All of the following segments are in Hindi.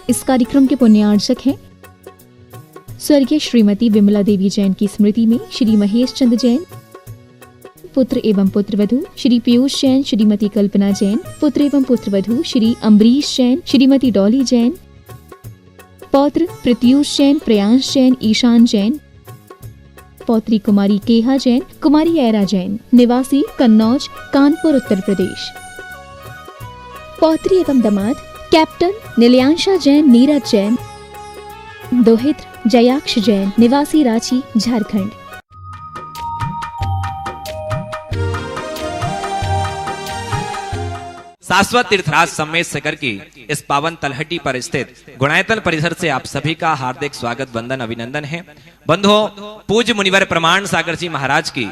इस कार्यक्रम के पुण्यार्चक हैं स्वर्गीय श्रीमती विमला देवी जैन की स्मृति में श्री महेश चंद जैन, पुत्र एवं पुत्रवधू श्री पीयूष जैन, श्रीमती कल्पना जैन, पुत्र एवं पुत्रवधू श्री अम्बरीश जैन, श्रीमती डॉली जैन, पौत्र प्रत्यूष जैन, प्रयांश जैन, ईशान जैन, पौत्री कुमारी केहा जैन, कुमारी ऐरा जैन, निवासी कन्नौज, कानपुर, उत्तर प्रदेश। पौत्री एवं दामाद कैप्टन नीलियांशा जैन, नीरज जैन, दोहित्र जयाक्ष जैन, निवासी रांची, झारखंड। शाश्वत तीर्थराज सम्मेद सागर की इस पावन तलहटी पर स्थित गुणायतन परिसर से आप सभी का हार्दिक स्वागत, वंदन, अभिनंदन है। बंधुओं, पूज्य मुनिवर प्रमाण सागर जी महाराज की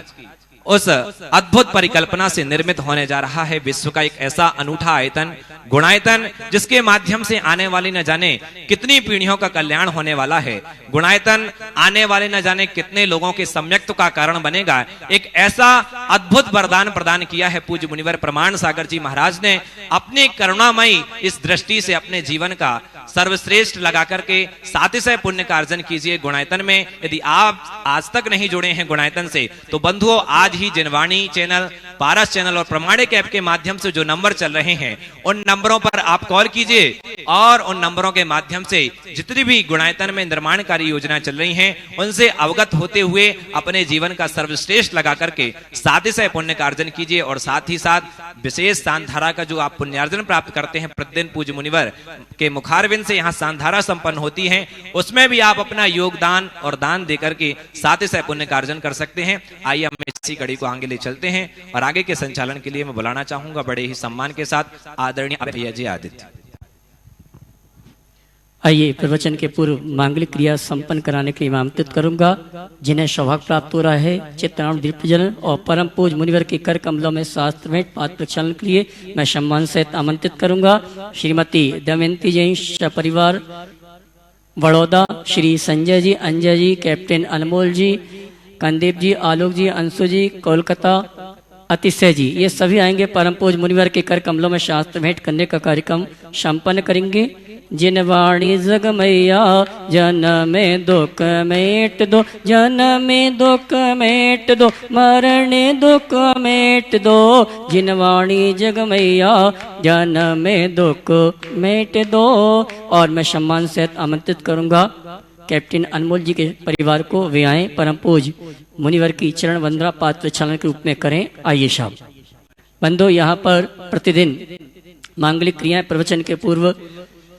उस अद्भुत परिकल्पना से निर्मित होने जा रहा है विश्व का एक ऐसा अनूठा आयतन गुणायतन, जिसके माध्यम से आने वाली न जाने कितनी पीढ़ियों का कल्याण होने वाला है। गुणायतन आने वाले न जाने कितने लोगों के सम्यक्त्व का कारण बनेगा। एक ऐसा अद्भुत वरदान प्रदान किया है पूज्य मुनिवर प्रमाण सागर जी महाराज ने अपनी करुणामयी इस दृष्टि से अपने जीवन का सर्वश्रेष्ठ लगा करके सातिशय पुण्य का अर्जन कीजिए गुणायतन में। यदि आप आज तक नहीं जुड़े हैं गुणायतन से, तो बंधुओं आज ही जिनवाणी चैनल, पारस चैनल और प्रमाणिक ऐप के माध्यम से जो नंबर चल रहे हैं उन नंबरों पर आप कॉल कीजिए और उन नंबरों के माध्यम से जितनी भी गुणायतन में निर्माणकारी योजना चल रही हैं उनसे अवगत होते हुए अपने जीवन का सर्वश्रेष्ठ लगा करके सातिशय पुण्य का अर्जन कीजिए। और साथ ही साथ विशेष सांधारा का जो आप पुण्यार्जन प्राप्त करते हैं प्रतिदिन पूज्य मुनिवर के मुखारविंद से यहाँ सांधारा संपन्न होती है, उसमें भी आप अपना योगदान और दान देकर के सातिशय पुण्य का अर्जन कर सकते हैं। आइए हम इसी कड़ी को आगे ले चलते हैं और आगे के संचालन के लिए मैं बुलाना चाहूंगा बड़े ही सम्मान के साथ आदरणीय भैया जी आदित्य। आइए प्रवचन के पूर्व मांगलिक क्रिया संपन्न कराने के लिए मैं आमंत्रित करूंगा जिन्हें सौभाग्य प्राप्त हो रहा है चित्राण दीपजलन और परम पूज मुनिवर के कर कमलों में शास्त्र में पाद प्रक्षालन के लिए मैं सम्मान सहित आमंत्रित करूंगा श्रीमती दमयंती जैन परिवार बड़ौदा, श्री संजय जी, अंजय जी, कैप्टन अनमोल जी, कंदीप जी, आलोक जी, अंशु जी, कोलकाता, अतिशय जी, ये सभी आएंगे परम पूज मुनिवर के कर कमलों में शास्त्र भेंट करने का कार्यक्रम संपन्न करेंगे। जिनवाणी जग मैया जन में दुख मेट दो, जन में दुख मेट दो, मरने दुख मेट दो, जिनवाणी जग मैया जन में दुख मेट दो। और मैं सम्मान से आमंत्रित करूंगा कैप्टन अनमोल जी के परिवार को, वे आए परम पूज मुनिवर की चरण वंदना पात्र प्रक्षालन के रूप में करें। आइए साहब। बंधु, यहाँ पर प्रतिदिन मांगलिक क्रियाएं प्रवचन के पूर्व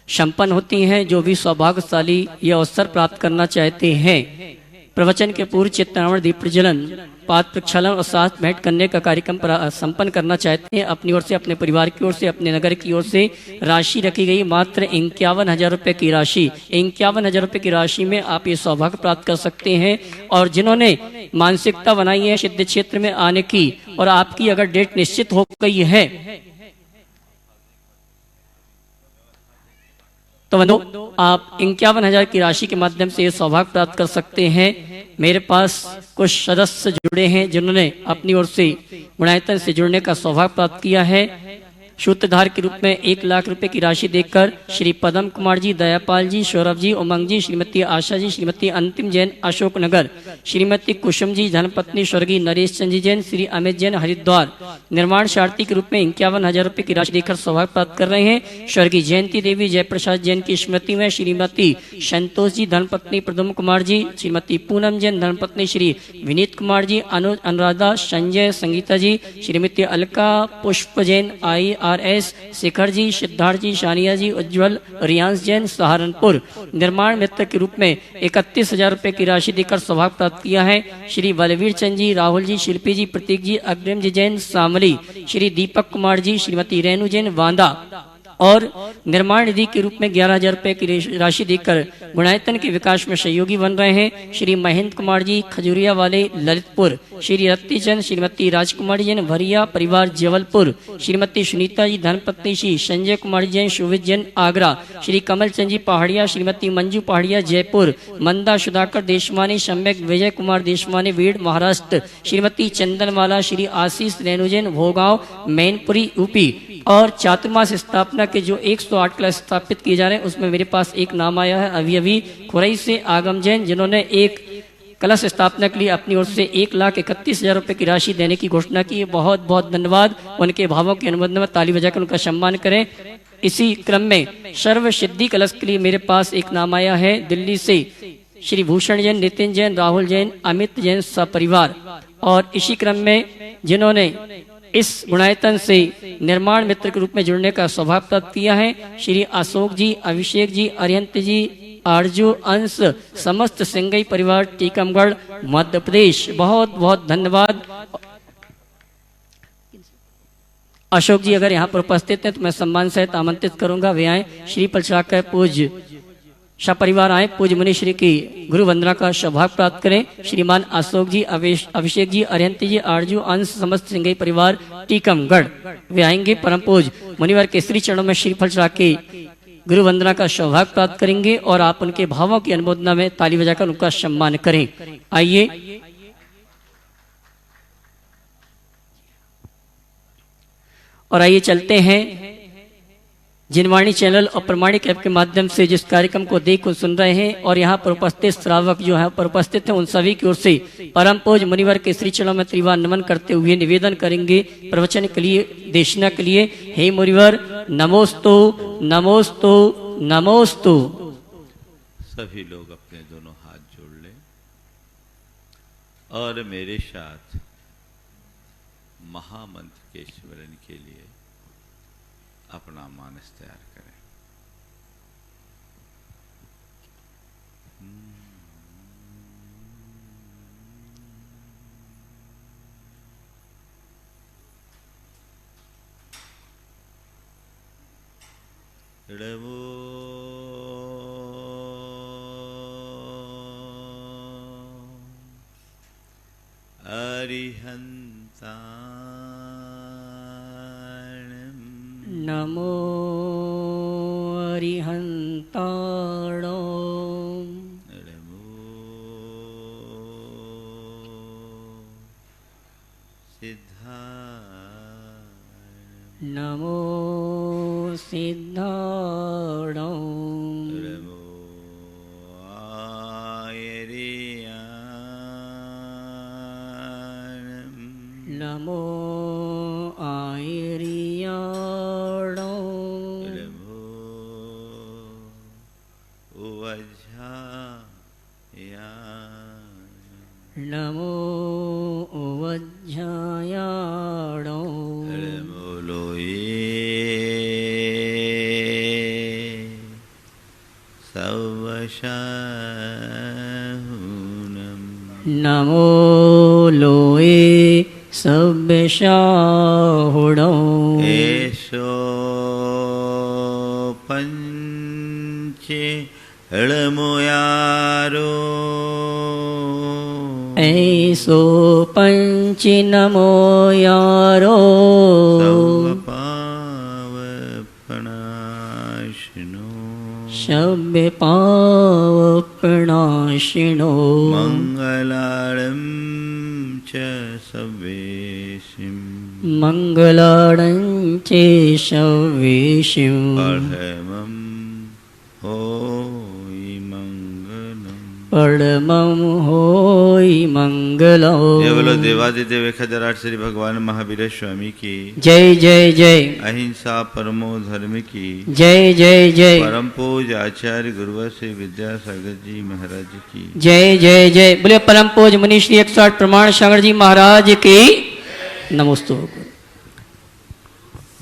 संपन्न होती हैं। जो भी सौभाग्यशाली यह अवसर प्राप्त करना चाहते हैं प्रवचन के पूर्व चित्रावण दीप प्रज्वलन, पाद प्रक्षालन और साथ भेंट करने का कार्यक्रम संपन्न करना चाहते हैं, अपनी ओर से, अपने परिवार की ओर से, अपने नगर की ओर से राशि रखी गई मात्र 51,000 रुपये की राशि। 51,000 रुपये की राशि में आप ये सौभाग्य प्राप्त कर सकते हैं। और जिन्होंने मानसिकता बनाई है सिद्ध क्षेत्र में आने की और आपकी अगर डेट निश्चित हो गई है तो बंधु आप 51,000 की राशि के माध्यम से ये सौभाग्य प्राप्त कर सकते हैं। मेरे पास कुछ सदस्य जुड़े हैं जिन्होंने अपनी ओर से गुणायतन से जुड़ने का सौभाग्य प्राप्त किया है। सूत्रधार के रूप में 1 लाख रुपए की राशि देकर श्री पदम कुमार जी, दयापाल जी, सौरभ जी, उमंग जी, श्रीमती आशा जी, श्रीमती अंतिम जैन अशोक नगर, श्रीमती कुसुम जी धर्मपत्नी स्वर्गीय नरेश चंद जी जैन, श्री अमित जैन हरिद्वार निर्माण शारथी के रूप में 51,000 रुपए की राशि देकर सौभाग्य प्राप्त कर रहे हैं। स्वर्गीय जयंती देवी जयप्रसाद जैन की स्मृति में श्रीमती संतोष जी धर्मपत्नी प्रदुम कुमार जी, श्रीमती पूनम जैन धर्मपत्नी श्री विनीत कुमार जी, अनुज अनुराधा, संजय, संगीता जी, श्रीमती अलका पुष्प जैन IRS, शिखर जी, सिद्धार्थ जी, शानिया जी, उज्जवल, रियांश जैन सहारनपुर निर्माण मित्र के रूप में 31,000 रुपए की राशि देकर सौभाग्य प्राप्त किया है। श्री बलवीर चंद जी, राहुल जी, शिल्पी जी, प्रतीक जी, अग्रिम जी जैन शामली, श्री दीपक कुमार जी, श्रीमती रेणु जैन वांदा और निर्माण निधि के रूप में 11,000 रुपए की राशि देकर गुणायतन के विकास में सहयोगी बन रहे हैं। श्री महेंद्र कुमार जी खजूरिया वाले ललितपुर, श्री रत्ती चंद, श्रीमती राजकुमारी जैन भरिया परिवार जबलपुर, श्रीमती सुनीता जी धर्मपत्नी श्री संजय कुमारी जैन शोभित जैन आगरा, श्री कमल चंद जी पहाड़िया, श्रीमती मंजू पहाड़िया जयपुर, मंदा सुधाकर देशमानी, सम्यक विजय कुमार देशमानी बीड़ महाराष्ट्र, श्रीमती चंदनमाला, श्री आशीष रेणु जैन भोगांव मैनपुरी यूपी और चातुर्मास स्थापना के जो 108 क्लास स्थापित किए जा रहे हैं उसमें मेरे पास एक नाम आया है अभी अभी खुरई से आगम जैन, जिन्होंने एक कलश स्थापना के लिए अपनी ओर से 1,31,000 रुपये की राशि देने की घोषणा की। बहुत बहुत धन्यवाद। उनके भावों के अनुबंध में ताली बजाकर उनका सम्मान करें। इसी क्रम में सर्व सिद्धि कलश के लिए मेरे पास एक नाम आया है दिल्ली से श्री भूषण जैन, नितिन जैन, राहुल जैन, अमित जैन सपरिवार। और इसी क्रम में जिन्होंने इस गुणायतन से निर्माण मित्र के रूप में जुड़ने का सौभाग्य प्राप्त किया है, श्री अशोक जी, अभिषेक जी, अरियंत जी, आरजू, अंश, समस्त सिंगई परिवार, टीकमगढ़, मध्य प्रदेश। बहुत बहुत धन्यवाद। अशोक जी अगर यहाँ पर उपस्थित हैं तो मैं सम्मान सहित आमंत्रित करूंगा, वे आए। श्री पलचाकर पूज्य सपरिवार आए, पूज्य मुनि श्री की गुरु वंदना का सौभाग्य प्राप्त करें। श्रीमान अशोक जी, अभिषेक जी, अरियंत जी, आरजू, अंश, समस्त सिंगई परिवार, टीकमगढ़, वे आएंगे। परम पूज्य मुनिवर के श्री चरणों में श्रीफल चढ़ा के गुरु वंदना का सौभाग्य प्राप्त करेंगे और आप उनके भावों की अनुमोदना में ताली बजाकर उनका सम्मान करें। आइए और आइए चलते हैं जिनवाणी चैनल और प्रमाणिक ऐप के माध्यम से जिस कार्यक्रम को देख और सुन रहे हैं और यहाँ पर उपस्थित श्रावक जो है पर उपस्थित हैं, उन सभी की ओर से परम पूज्य मुनिवर के श्री चरणों में त्रिवार नमन करते हुए निवेदन करेंगे प्रवचन के लिए, देशना के लिए। हे मुनिवर, नमोस्तु नमोस्तु नमोस्तु। सभी लोग अपने दोनों हाथ जोड़ लें और मेरे साथ महामंत्र के स्मरण के लिए अपना मानस तैयार करें। ड़वो अरिहंता नमो अरिहंताणो नमो सिद्धाय नमो सिद्धाणो नमो आयर्याणं नमो आयर्याणो नमो उवज्झायाणं नमो उवज्झायाणो नमो लोये सवशाहुनं नमो लोए सव्यशाहुणो एषो पंचे हळमुयारो ऐसो पंचि नमो यारो सर्वपावपनाशिनो शव्य पावपनाशिनो मङ्गलाळं च सवेशिं मंगलाणं चे शवेशिं परमं होयि मङ्गलम् परमं होयि मंगलो। जय बोलो देवादिदेव खजराट श्री भगवान महावीर स्वामी की जय जय जय अहिंसा परमो धर्म की जय जय जय परम पूज्य आचार्य गुरुवर श्री विद्यासागर जी महाराज की जय जय जय। बोले परम पूज्य मुनि श्री 108 प्रमाण सागर जी महाराज की नमोस्तु।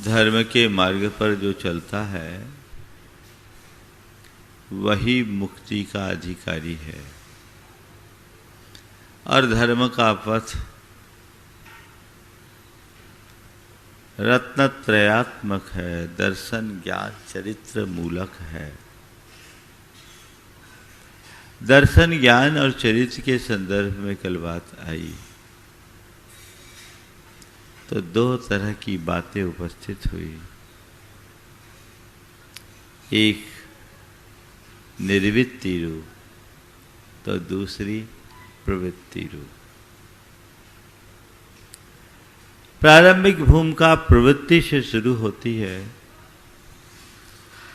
धर्म के मार्ग पर जो चलता है वही मुक्ति का अधिकारी है और धर्म का पथ रत्नत्रयात्मक है, दर्शन ज्ञान चरित्र मूलक है। दर्शन ज्ञान और चरित्र के संदर्भ में कल बात आई तो दो तरह की बातें उपस्थित हुई। एक निर्वृत्ति रूप तो दूसरी प्रवृत्ति रूप। प्रारंभिक भूमिका प्रवृत्ति से शुरू होती है,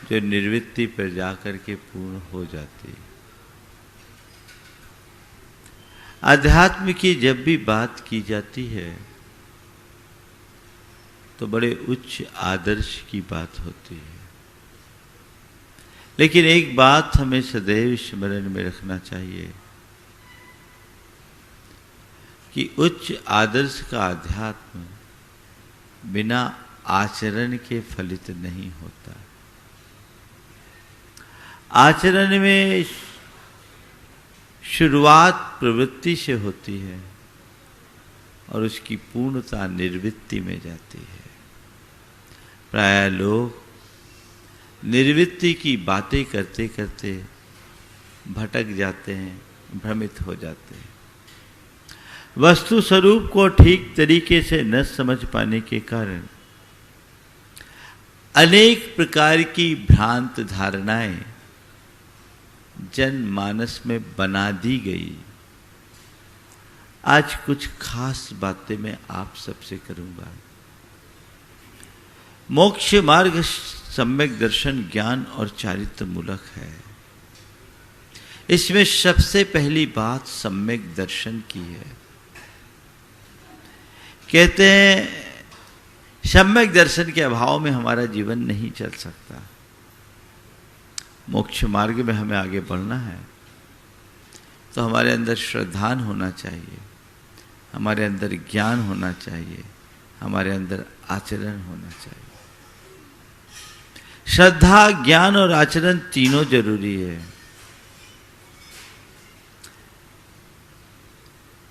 जो निर्वृत्ति पर जाकर के पूर्ण हो जाती है। अध्यात्म की जब भी बात की जाती है तो बड़े उच्च आदर्श की बात होती है, लेकिन एक बात हमें सदैव स्मरण में रखना चाहिए कि उच्च आदर्श का अध्यात्म बिना आचरण के फलित नहीं होता। आचरण में शुरुआत प्रवृत्ति से होती है और उसकी पूर्णता निर्वृत्ति में जाती है। प्रायः लोग निर्वृत्ति की बातें करते करते भटक जाते हैं, भ्रमित हो जाते हैं। वस्तु स्वरूप को ठीक तरीके से न समझ पाने के कारण अनेक प्रकार की भ्रांत धारणाएं जनमानस में बना दी गई। आज कुछ खास बातें मैं आप सबसे करूंगा। मोक्ष मार्ग सम्यक दर्शन ज्ञान और चारित्र मूलक है। इसमें सबसे पहली बात सम्यक दर्शन की है। कहते हैं सम्यक दर्शन के अभाव में हमारा जीवन नहीं चल सकता। मोक्ष मार्ग में हमें आगे बढ़ना है तो हमारे अंदर श्रद्धान होना चाहिए, हमारे अंदर ज्ञान होना चाहिए, हमारे अंदर आचरण होना चाहिए। श्रद्धा, ज्ञान और आचरण तीनों जरूरी है।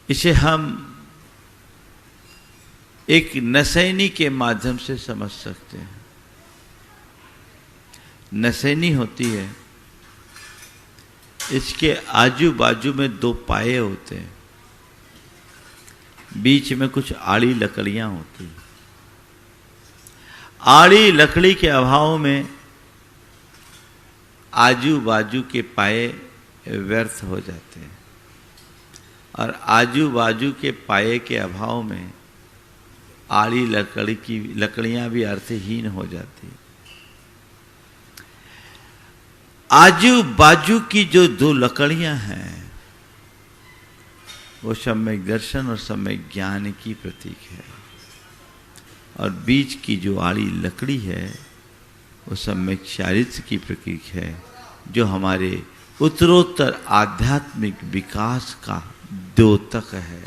इसे हम एक नसैनी के माध्यम से समझ सकते हैं। नसैनी होती है, इसके आजू बाजू में दो पाए होते हैं, बीच में कुछ आड़ी लकड़ियां होती हैं। आड़ी लकड़ी के अभाव में आजू बाजू के पाए व्यर्थ हो जाते हैं और आजू बाजू के पाए के अभाव में आड़ी लकड़ियां भी अर्थहीन हो जाती हैं। आजू बाजू की जो दो लकड़ियां हैं वो सम्यक दर्शन और सम्यक ज्ञान की प्रतीक है, और बीच की जो आड़ी लकड़ी है वो सम्यक चारित्र की प्रतीक है, जो हमारे उत्तरोत्तर आध्यात्मिक विकास का द्योतक है।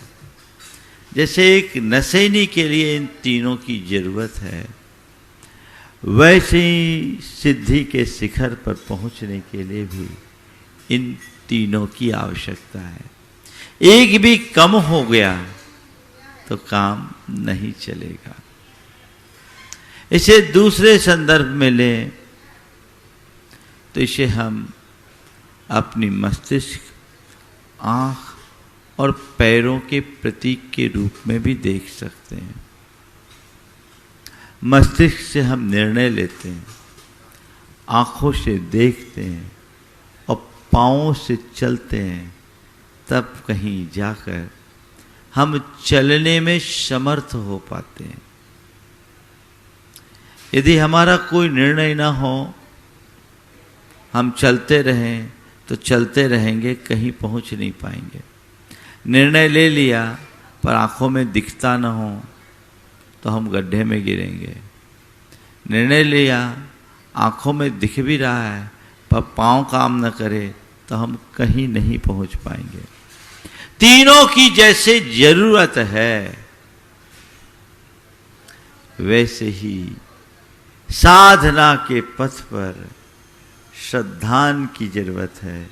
जैसे एक नसैनी के लिए इन तीनों की जरूरत है, वैसे ही सिद्धि के शिखर पर पहुंचने के लिए भी इन तीनों की आवश्यकता है। एक भी कम हो गया तो काम नहीं चलेगा। इसे दूसरे संदर्भ में लें तो इसे हम अपनी मस्तिष्क, आंख और पैरों के प्रतीक के रूप में भी देख सकते हैं। मस्तिष्क से हम निर्णय लेते हैं, आंखों से देखते हैं और पांवों से चलते हैं, तब कहीं जाकर हम चलने में समर्थ हो पाते हैं। यदि हमारा कोई निर्णय ना हो, हम चलते रहें तो चलते रहेंगे, कहीं पहुंच नहीं पाएंगे। निर्णय ले लिया पर आंखों में दिखता ना हो तो हम गड्ढे में गिरेंगे। निर्णय लिया, आंखों में दिख भी रहा है पर पांव काम न करे तो हम कहीं नहीं पहुंच पाएंगे। तीनों की जैसे जरूरत है वैसे ही साधना के पथ पर श्रद्धान की जरूरत है,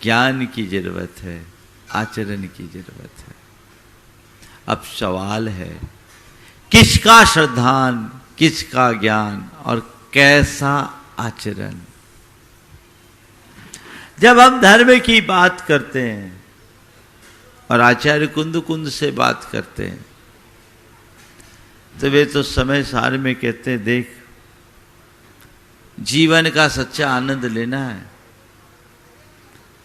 ज्ञान की जरूरत है, आचरण की जरूरत है। अब सवाल है, किसका श्रद्धान, किसका ज्ञान और कैसा आचरण? जब हम धर्म की बात करते हैं और आचार्य कुंद से बात करते हैं तो वे तो समय सार में कहते हैं, देख जीवन का सच्चा आनंद लेना है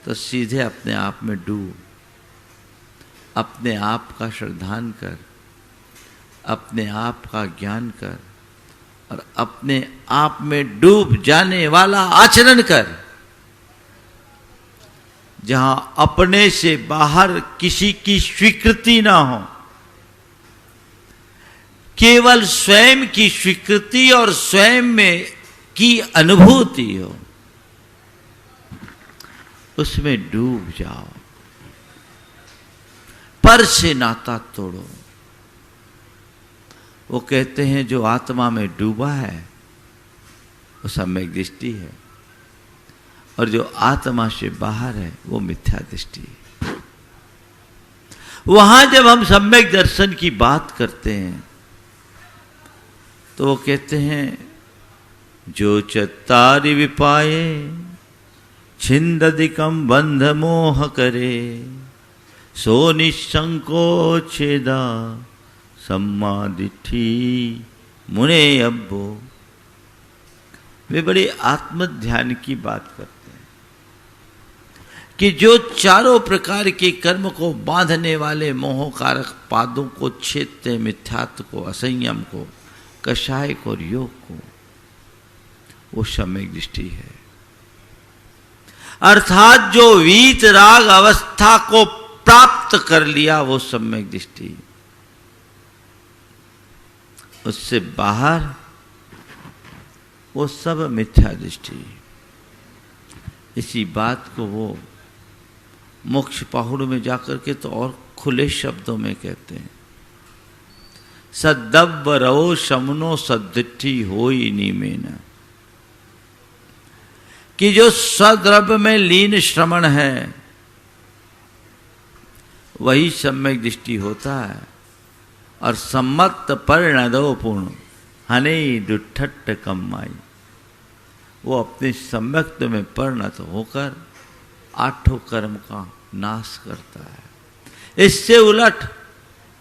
तो सीधे अपने आप में डूब, अपने आप का श्रद्धान कर अपने आप का ज्ञान कर और अपने आप में डूब जाने वाला आचरण कर। जहां अपने से बाहर किसी की स्वीकृति ना हो, केवल स्वयं की स्वीकृति और स्वयं में की अनुभूति हो, उसमें डूब जाओ, पर से नाता तोड़ो। वो कहते हैं जो आत्मा में डूबा है वो सम्यक दृष्टि है, और जो आत्मा से बाहर है वो मिथ्या दृष्टि है। वहां जब हम सम्यक दर्शन की बात करते हैं तो वो कहते हैं जो चत्तारि विपाये छिंदधिकम बंध मोह करे, सो निसंकोचेदा सम्मा दिट्ठी मुने अब्बो। वे बड़े आत्म ध्यान की बात करते हैं कि जो चारों प्रकार के कर्म को बांधने वाले मोहकारक पादों को छेदते, मिथ्यात्व को, असंयम को, कषाय को और योग को, वो सम्यक दृष्टि है। अर्थात जो वीत राग अवस्था को प्राप्त कर लिया वो सम्यक दृष्टि। उससे बाहर वो सब मिथ्या दृष्टि। इसी बात को वो मोक्ष पहाड़ में जाकर के तो और खुले शब्दों में कहते हैं, सद्दव्व रवो शमनो सद्दिट्ठी होई नीमेन। कि जो सद्रव्य में लीन श्रमण है वही सम्यक दृष्टि होता है। और सम्मत परिणदो पूर्ण हने दुठट्ट कम्माई, वो अपने सम्यक्त में परिणत होकर आठों कर्म का नाश करता है। इससे उलट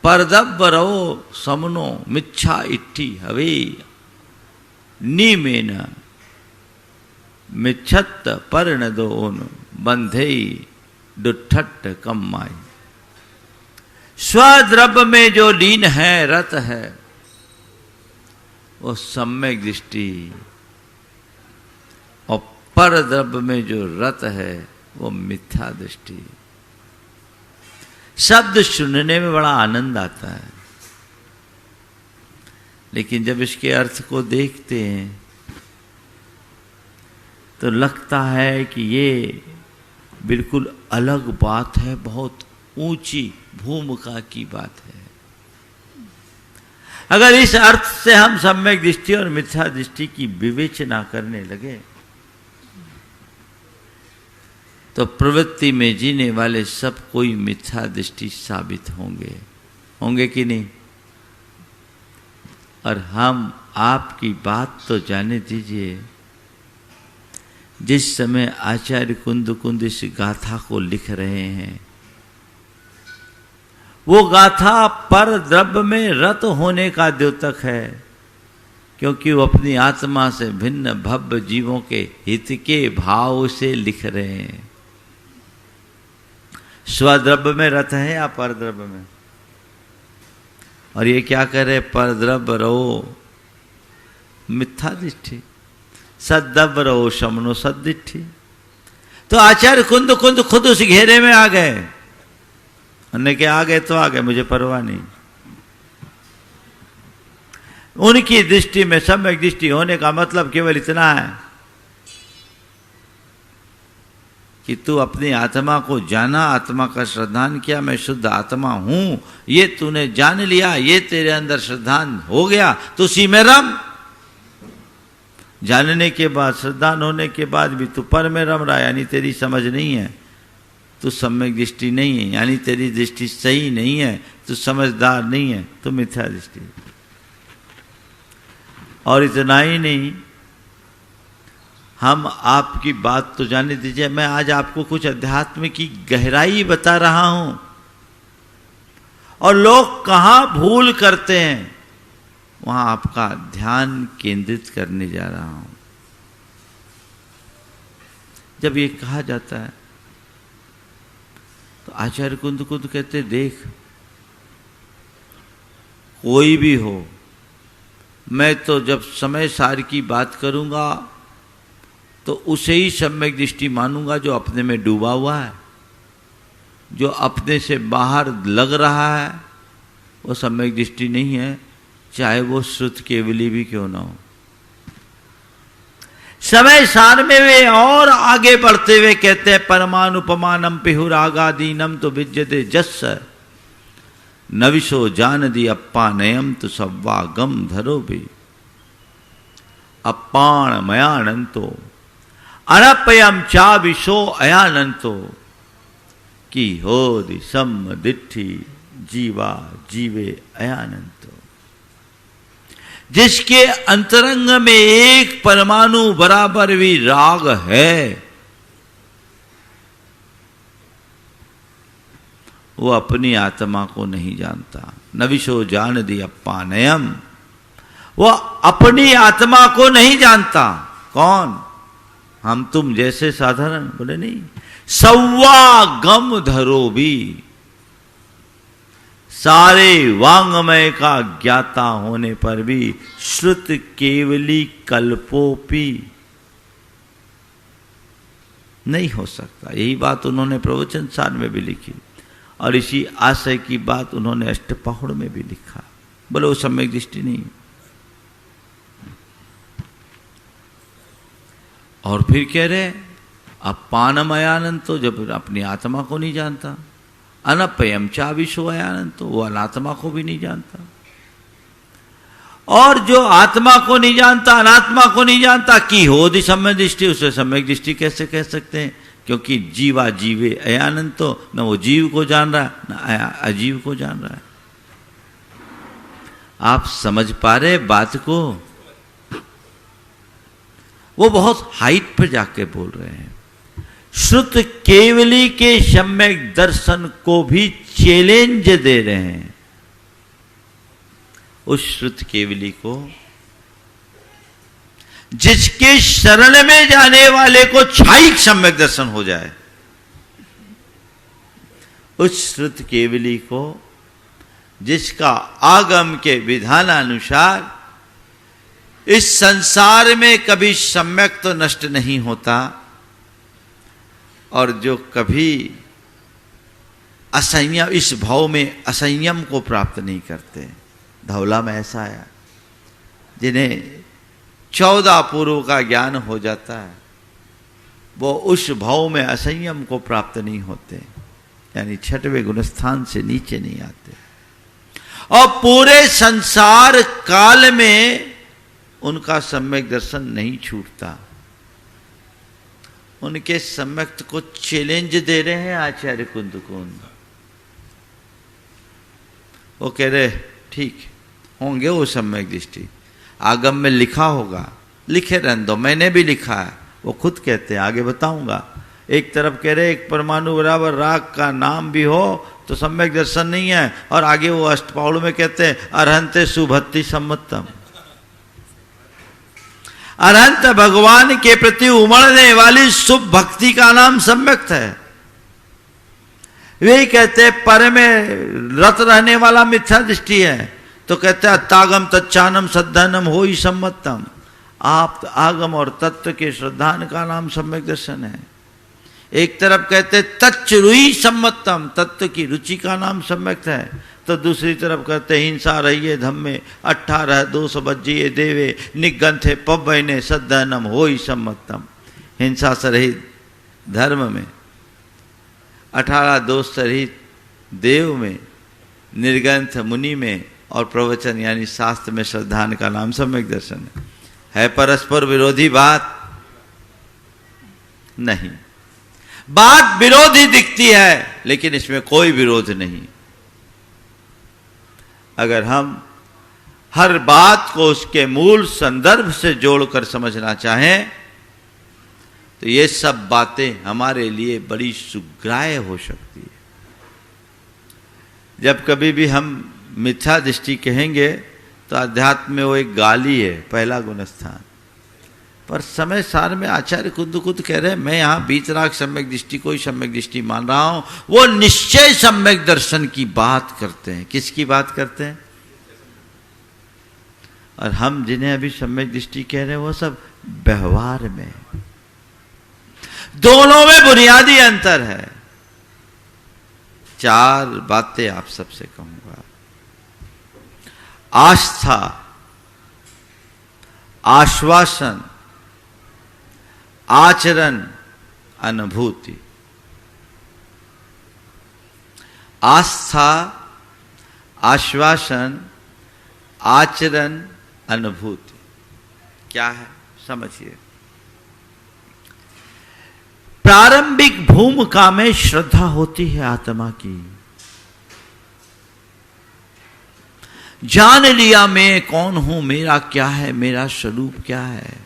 परदब्ब रवो समनो मिच्छा इट्ठी हवे नीमेन मिच्छत परिणदो बंधे दुठट्ट कम्माई। स्वद्रव्य में जो लीन है, रत है, वो सम्यक दृष्टि, और पर द्रव्य में जो रत है वो मिथ्या दृष्टि। शब्द सुनने में बड़ा आनंद आता है, लेकिन जब इसके अर्थ को देखते हैं तो लगता है कि ये बिल्कुल अलग बात है, बहुत ऊंची भूमिका की बात है। अगर इस अर्थ से हम सम्यक दृष्टि और मिथ्या दृष्टि की विवेचना करने लगे तो प्रवृत्ति में जीने वाले सब कोई मिथ्या दृष्टि साबित होंगे कि नहीं। और हम आपकी बात तो जाने दीजिए, जिस समय आचार्य कुंद इस गाथा को लिख रहे हैं वो गाथा पर द्रव्य में रत होने का द्योतक है, क्योंकि वो अपनी आत्मा से भिन्न भव्य जीवों के हित के भाव से लिख रहे हैं। स्वद्रव्य में रत है या पर द्रव्य में? और ये क्या करे, पर द्रव्य रहो मिथ्या दृष्टि, सद्द्रव्य रहो शमनो सद्दिट्ठी। तो आचार्य कुंद खुद उस घेरे में आ गए। उन्होंने के आ गए तो आ गए, मुझे परवाह नहीं। उनकी दृष्टि में सम्यक दृष्टि होने का मतलब केवल इतना है कि तू अपनी आत्मा को जाना, आत्मा का श्रद्धान किया, मैं शुद्ध आत्मा हूं, ये तूने जान लिया, ये तेरे अंदर श्रद्धान हो गया, तो उसी में रम। जानने के बाद, श्रद्धान होने के बाद भी तू पर में रम रहा, यानी तेरी समझ नहीं है, तू सम्यक दृष्टि नहीं है, यानी तेरी दृष्टि सही नहीं है, तू समझदार नहीं है, तू मिथ्या दृष्टि। और इतना ही नहीं, हम आपकी बात तो जाने दीजिए, मैं आज आपको कुछ अध्यात्म की गहराई बता रहा हूं, और लोग कहां भूल करते हैं वहां आपका ध्यान केंद्रित करने जा रहा हूं। जब ये कहा जाता है तो आचार्य कुंद कहते, देख कोई भी हो, मैं तो जब समय सार की बात करूंगा तो उसे ही सम्यक दृष्टि मानूंगा जो अपने में डूबा हुआ है। जो अपने से बाहर लग रहा है वो सम्यक दृष्टि नहीं है, चाहे वो श्रुत केवली भी क्यों ना हो। समय सार में वे और आगे बढ़ते हुए कहते हैं परमानुपमानम पिहुरागादीनम तो विद्यते जस्स नविशो जान दी अप्पा नयम तो सव्वा गम धरो भी अप्पाण मयानंतो अनपयम चा विशो अयानंतो की हो दिशम दिट्ठी जीवा जीवे अयानंतो। जिसके अंतरंग में एक परमाणु बराबर भी राग है वो अपनी आत्मा को नहीं जानता। नविशो जान दी अप्पा नयम, वो अपनी आत्मा को नहीं जानता। कौन? हम तुम जैसे साधारण? बोले नहीं, सव्वा गम धरो भी, सारे वांगमय का ज्ञाता होने पर भी श्रुत केवली कल्पोपी नहीं हो सकता। यही बात उन्होंने प्रवचन सार में भी लिखी और इसी आशय की बात उन्होंने अष्टपहुड़ में भी लिखा। बोलो वो सम्यक दृष्टि नहीं। और फिर कह रहे अपानमयानंद, तो जब अपनी आत्मा को नहीं जानता, अनपयम चा विशो अयानंद, तो वो अनात्मा को भी नहीं जानता। और जो आत्मा को नहीं जानता, अनात्मा को नहीं जानता, की हो दी सम्यक दृष्टि, उसे सम्यक दृष्टि कैसे कह सकते हैं? क्योंकि जीवा जीवे अयानंद, तो न वो जीव को जान रहा है न अजीव को जान रहा है। आप समझ पा रहे बात को? वो बहुत हाइट पर जाके बोल रहे हैं। श्रुत केवली के सम्यक दर्शन को भी चैलेंज दे रहे हैं। उस श्रुत केवली को जिसके शरण में जाने वाले को छायिक सम्यक दर्शन हो जाए, उस श्रुत केवली को जिसका आगम के विधानानुसार इस संसार में कभी सम्यक तो नष्ट नहीं होता और जो कभी असंयम, इस भाव में असंयम को प्राप्त नहीं करते। धौला में ऐसा आया, जिन्हें 14 पूर्व का ज्ञान हो जाता है वो उस भाव में असंयम को प्राप्त नहीं होते, यानी 6वें गुणस्थान से नीचे नहीं आते। और पूरे संसार काल में उनका सम्यक दर्शन नहीं छूटता। उनके सम्यक को चैलेंज दे रहे हैं आचार्य कुंदकुंद। वो कह रहे ठीक होंगे वो सम्यक दृष्टि, आगम में लिखा होगा, लिखे रहने दो, मैंने भी लिखा है। वो खुद कहते हैं, आगे बताऊंगा। एक तरफ कह रहे एक परमाणु बराबर राग का नाम भी हो तो सम्यक दर्शन नहीं है, और आगे वो अष्टपौड़ में कहते हैं अरहंते सुभक्ति सम्मतम, अरहंत भगवान के प्रति उमड़ने वाली शुभ भक्ति का नाम सम्यक है। वे कहते हैं पर में रत रहने वाला मिथ्या दृष्टि है, तो कहते हैं अत्तागम तच्चानम सद्धनम हो ही सम्मतम। आप आगम और तत्व के श्रद्धान का नाम सम्यक दर्शन है। एक तरफ कहते तच्च रुई सम्मतम, तत्व की रुचि का नाम सम्यक है, तो दूसरी तरफ कहते हिंसा रहिए धम्मे 18 दोष बज्जिए देवे निगंथे पवने सद्धनम हो ही सम्मतम। हिंसा से रहित धर्म में, 18 दोष से रहित देव में, निर्गंथ मुनि में, और प्रवचन यानी शास्त्र में श्रद्धान का नाम सम्यक दर्शन है। परस्पर विरोधी बात नहीं, बात विरोधी दिखती है लेकिन इसमें कोई विरोध नहीं। अगर हम हर बात को उसके मूल संदर्भ से जोड़कर समझना चाहें तो ये सब बातें हमारे लिए बड़ी सुग्राह्य हो सकती है। जब कभी भी हम मिथ्या दृष्टि कहेंगे तो अध्यात्म में वो एक गाली है, पहला गुणस्थान। पर समय सार में आचार्य खुद कह रहे हैं मैं यहाँ बीतराग सम्यक दृष्टि को ही सम्यक दृष्टि मान रहा हूं। वो निश्चय सम्यक दर्शन की बात करते हैं। किसकी बात करते हैं? और हम जिन्हें अभी सम्यक दृष्टि कह रहे हैं वो सब व्यवहार में। दोनों में बुनियादी अंतर है। 4 बातें आप सबसे कहूंगा। आस्था, आश्वासन, आचरण, अनुभूति। आस्था, आश्वासन, आचरण, अनुभूति क्या है समझिए। प्रारंभिक भूमिका में श्रद्धा होती है आत्मा की। जान लिया मैं कौन हूं, मेरा क्या है, मेरा स्वरूप क्या है।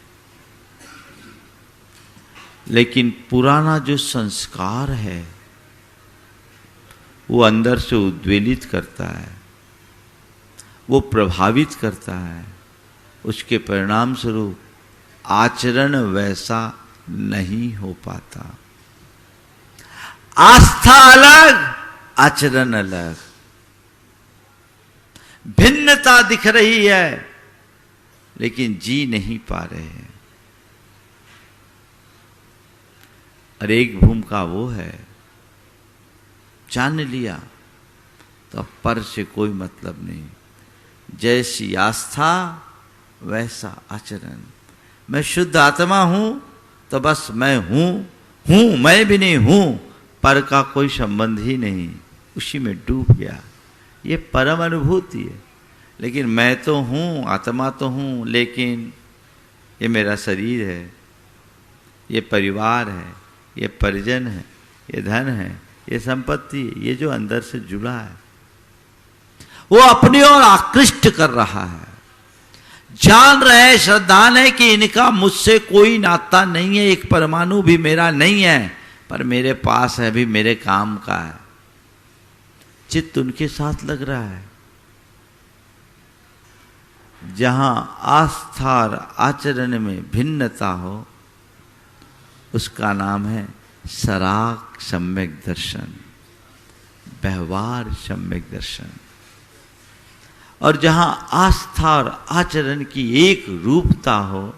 लेकिन पुराना जो संस्कार है वो अंदर से उद्वेलित करता है, वो प्रभावित करता है। उसके परिणाम स्वरूप आचरण वैसा नहीं हो पाता। आस्था अलग, आचरण अलग, भिन्नता दिख रही है लेकिन जी नहीं पा रहे हैं। और एक भूमिका वो है, जान लिया तो अब पर से कोई मतलब नहीं। जैसी आस्था वैसा आचरण। मैं शुद्ध आत्मा हूं तो बस मैं हूं, मैं भी नहीं हूं, पर का कोई संबंध ही नहीं, उसी में डूब गया। ये परम अनुभूति है। लेकिन मैं तो हूं, आत्मा तो हूं, लेकिन ये मेरा शरीर है, ये परिवार है, ये परिजन है, ये धन है, ये संपत्ति है, ये जो अंदर से जुड़ा है वो अपनी ओर आकृष्ट कर रहा है। जान रहे, श्रद्धान है कि इनका मुझसे कोई नाता नहीं है, एक परमाणु भी मेरा नहीं है, पर मेरे पास है, भी मेरे काम का है। चित्त उनके साथ लग रहा है। जहां आस्था और आचरण में भिन्नता हो उसका नाम है सराग सम्यक दर्शन, व्यवहार सम्यक दर्शन। और जहां आस्था और आचरण की एक रूपता हो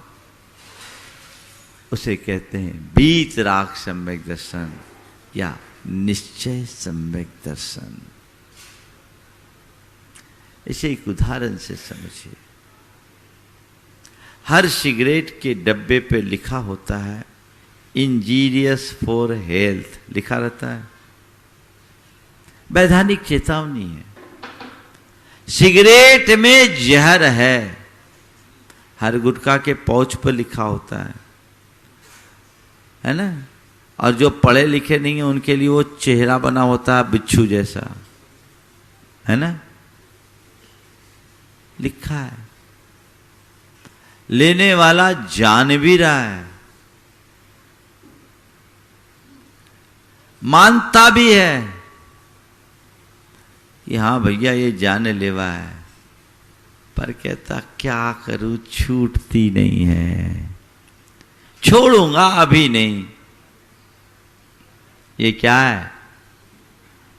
उसे कहते हैं बीतराग सम्यक दर्शन या निश्चय सम्यक दर्शन। इसे एक उदाहरण से समझिए। हर सिगरेट के डब्बे पे लिखा होता है इंजीरियस फॉर हेल्थ, लिखा रहता है। वैधानिक चेतावनी है। सिगरेट में जहर है, हर गुटखा के पाउच पर लिखा होता है ना। और जो पढ़े लिखे नहीं है उनके लिए वो चेहरा बना होता है बिच्छू जैसा, है ना, लिखा है। लेने वाला जान भी रहा है, मानता भी है कि हाँ भैया ये जानलेवा है, पर कहता क्या करूं, छूटती नहीं है, छोड़ूंगा अभी नहीं। ये क्या है?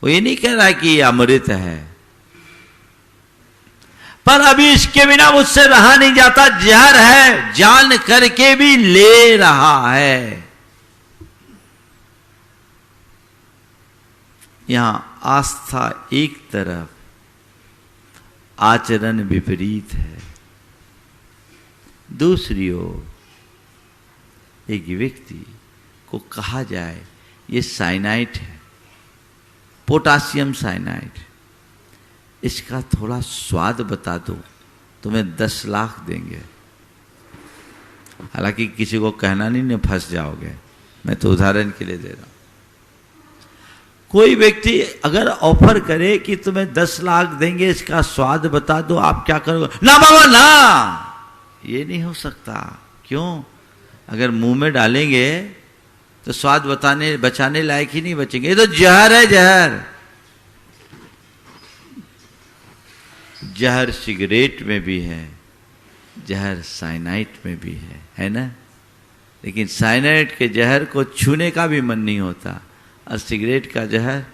वो ये नहीं कह रहा कि ये अमृत है, पर अभी इसके बिना मुझसे रहा नहीं जाता, जहर है, जान करके भी ले रहा है। यहां आस्था एक तरफ, आचरण विपरीत है। दूसरी ओर एक व्यक्ति को कहा जाए ये साइनाइड है, पोटासियम साइनाइड, इसका थोड़ा स्वाद बता दो, तुम्हें 10 लाख देंगे। हालांकि किसी को कहना नहीं, फंस जाओगे, मैं तो उदाहरण के लिए दे रहा हूं। कोई व्यक्ति अगर ऑफर करे कि तुम्हें 10 लाख देंगे, इसका स्वाद बता दो, आप क्या करोगे? ना बाबा ना, ये नहीं हो सकता। क्यों? अगर मुंह में डालेंगे तो स्वाद बचाने लायक ही नहीं बचेंगे, ये तो जहर है, जहर। जहर सिगरेट में भी है, जहर साइनाइड में भी है ना। लेकिन साइनाइड के जहर को छूने का भी मन नहीं होता और सिगरेट का जहर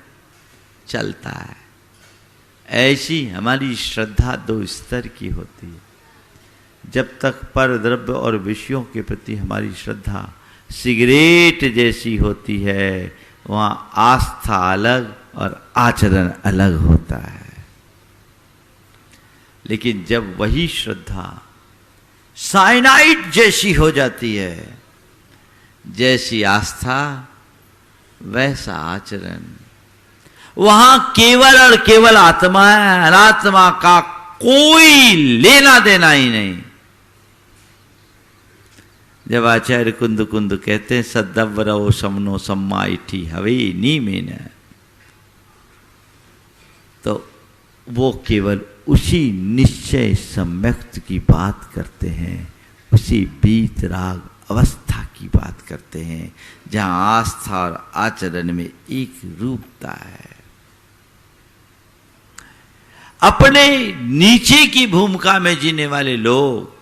चलता है। ऐसी हमारी श्रद्धा 2 स्तर की होती है। जब तक पर द्रव्य और विषयों के प्रति हमारी श्रद्धा सिगरेट जैसी होती है, वहां आस्था अलग और आचरण अलग होता है। लेकिन जब वही श्रद्धा साइनाइड जैसी हो जाती है, जैसी आस्था वैसा आचरण, वहां केवल और केवल आत्मा है, अनात्मा का कोई लेना देना ही नहीं। जब आचार्य कुंद कुंद कहते हैं सद्दव्रवो समनो सम्मा इठी हवे नी में, तो वो केवल उसी निश्चय सम्यक्त की बात करते हैं, उसी बीत राग अवस्था की बात करते हैं, जहां आस्था और आचरण में एक रूपता है। अपने नीचे की भूमिका में जीने वाले लोग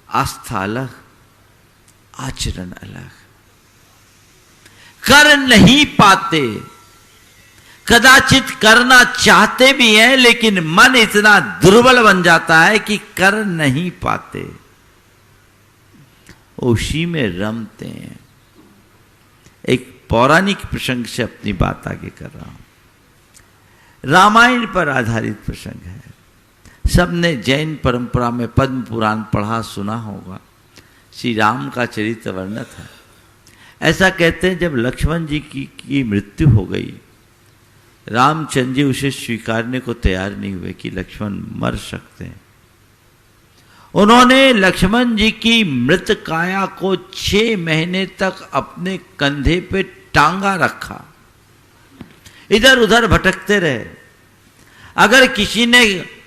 आस्था अलग, आचरण अलग, कर नहीं पाते, कदाचित करना चाहते भी हैं, लेकिन मन इतना दुर्बल बन जाता है कि कर नहीं पाते, उसी में रमते हैं। एक पौराणिक प्रसंग से अपनी बात आगे कर रहा हूं। रामायण पर आधारित प्रसंग है। सबने जैन परंपरा में पद्म पुराण पढ़ा सुना होगा। श्री राम का चरित्र वर्णित है। ऐसा कहते हैं जब लक्ष्मण जी की मृत्यु हो गई, रामचंद्र जी उसे स्वीकारने को तैयार नहीं हुए कि लक्ष्मण मर सकते हैं। उन्होंने लक्ष्मण जी की मृत काया को 6 महीने तक अपने कंधे पे टांगा रखा, इधर उधर भटकते रहे। अगर किसी ने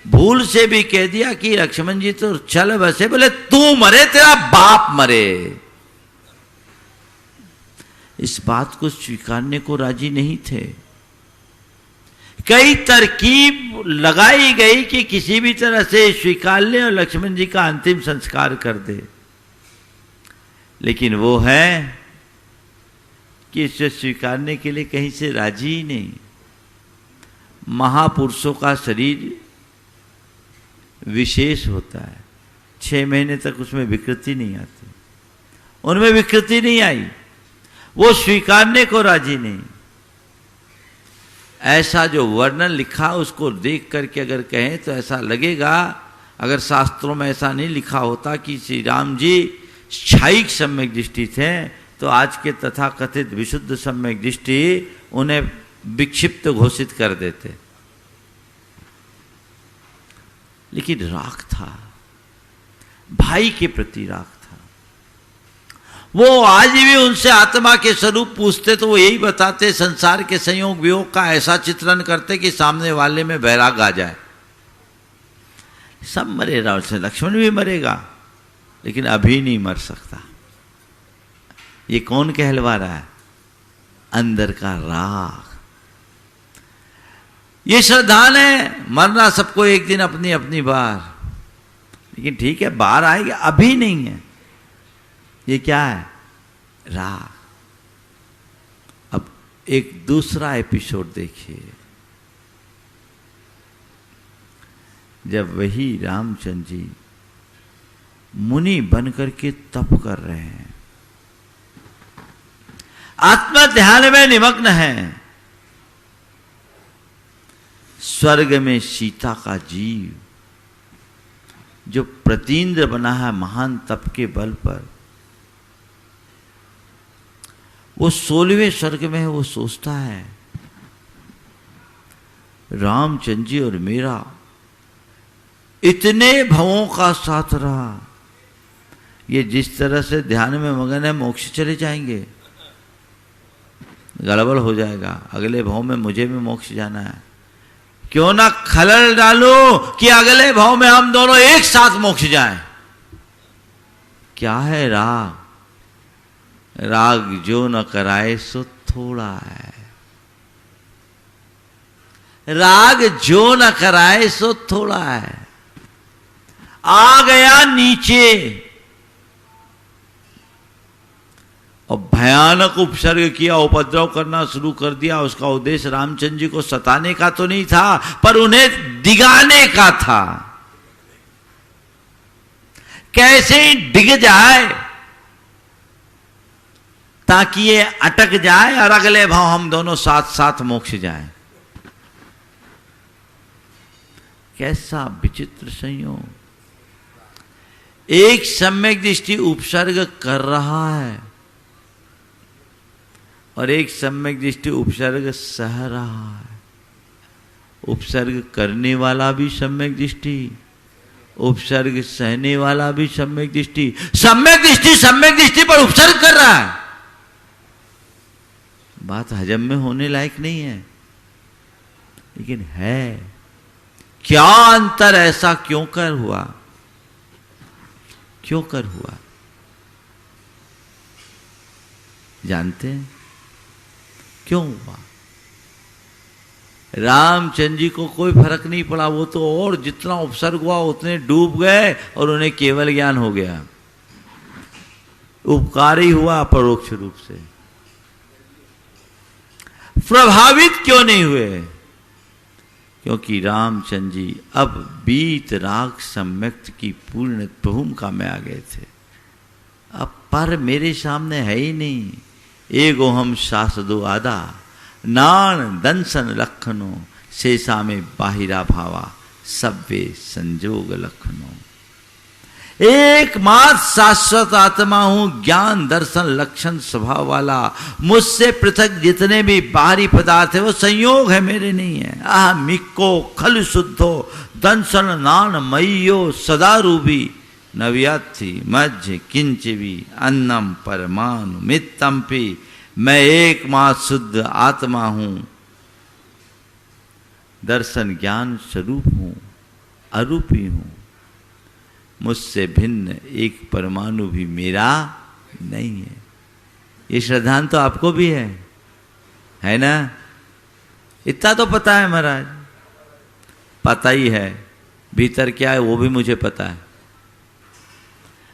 भूल से भी कह दिया कि लक्ष्मण जी तो चल बसे, बोले तू मरे तेरा बाप मरे, इस बात को स्वीकारने को राजी नहीं थे। कई तरकीब लगाई गई कि किसी भी तरह से स्वीकार ले और लक्ष्मण जी का अंतिम संस्कार कर दे, लेकिन वो है कि इसे स्वीकारने के लिए कहीं से राजी ही नहीं। महापुरुषों का शरीर विशेष होता है, 6 महीने तक उसमें विकृति नहीं आती, उनमें विकृति नहीं आई, वो स्वीकारने को राजी नहीं। ऐसा जो वर्णन लिखा उसको देख करके अगर कहें तो ऐसा लगेगा, अगर शास्त्रों में ऐसा नहीं लिखा होता कि श्री राम जी क्षायिक सम्यक दृष्टि थे, तो आज के तथाकथित विशुद्ध सम्यक दृष्टि उन्हें विक्षिप्त घोषित कर देते। लेकिन राग था, भाई के प्रति राग था। वो आज भी उनसे आत्मा के स्वरूप पूछते तो वो यही बताते, संसार के संयोग वियोग का ऐसा चित्रण करते कि सामने वाले में वैराग आ जाए। सब मरेगा, उससे लक्ष्मण भी मरेगा, लेकिन अभी नहीं मर सकता। ये कौन कहलवा रहा है? अंदर का राग। ये श्रद्धान है, मरना सबको एक दिन अपनी अपनी बार, लेकिन ठीक है बाहर आएगी, अभी नहीं है। ये क्या है? राग। अब एक दूसरा एपिसोड देखिए, जब वही रामचंद्र जी मुनि बनकर के तप कर रहे हैं, आत्मा ध्यान में निमग्न है, स्वर्ग में सीता का जीव जो प्रतीन्द्र बना है महान तप के बल पर, वो 16वें स्वर्ग में है। वो सोचता है रामचंद्र जी और मेरा इतने भवों का साथ रहा, ये जिस तरह से ध्यान में मगन है मोक्ष चले जाएंगे, गड़बड़ हो जाएगा। अगले भाव में मुझे भी मोक्ष जाना है, क्यों ना खलल डालो कि अगले भाव में हम दोनों एक साथ मोक्ष जाएं। क्या है राग? राग जो न कराए सो थोड़ा है, राग जो न कराए सो थोड़ा है। आ गया नीचे और भयानक उपसर्ग किया, उपद्रव करना शुरू कर दिया। उसका उद्देश्य रामचंद्र जी को सताने का तो नहीं था, पर उन्हें दिगाने का था। कैसे डिग जाए ताकि ये अटक जाए और अगले भाव हम दोनों साथ साथ मोक्ष जाएं। कैसा विचित्र संयोग। एक सम्यक दृष्टि उपसर्ग कर रहा है और एक सम्यक दृष्टि उपसर्ग सह रहा है। उपसर्ग करने वाला भी सम्यक दृष्टि, उपसर्ग सहने वाला भी सम्यक दृष्टि। सम्यक दृष्टि पर उपसर्ग कर रहा है। बात हजम में होने लायक नहीं है, लेकिन है। क्या अंतर, ऐसा क्यों कर हुआ, क्यों कर हुआ? जानते हैं क्यों हुआ? रामचंद्र जी को कोई फर्क नहीं पड़ा, वो तो और जितना उपसर्ग हुआ उतने डूब गए और उन्हें केवल ज्ञान हो गया। उपकार ही हुआ परोक्ष रूप से। प्रभावित क्यों नहीं हुए? क्योंकि रामचंद्र जी अब बीत राग सम्यक्त की पूर्ण भूमिका में आ गए थे। अब पर मेरे सामने है ही नहीं। एगो हम शासदो आदा नान दंसन लखनो शेषा में बाहिरा भावा सब्वे संजोग लखनो। एकमात्र शाश्वत आत्मा हूं, ज्ञान दर्शन लक्षण स्वभाव वाला। मुझसे पृथक जितने भी बाहरी पदार्थ है वो संयोग है, मेरे नहीं है। आह मिक्को खल शुद्धो दंसन नान मय्यो सदा रूबी नव्याथी मध्य किंचवी अन्नम परमाणु मित्तम्पी। मैं एकमात्र शुद्ध आत्मा हूं, दर्शन ज्ञान स्वरूप हूं, अरूपी हूं। मुझसे भिन्न एक परमाणु भी मेरा नहीं है। ये श्रद्धांत तो आपको भी है ना? इतना तो पता है महाराज, पता ही है भीतर क्या है वो भी मुझे पता है।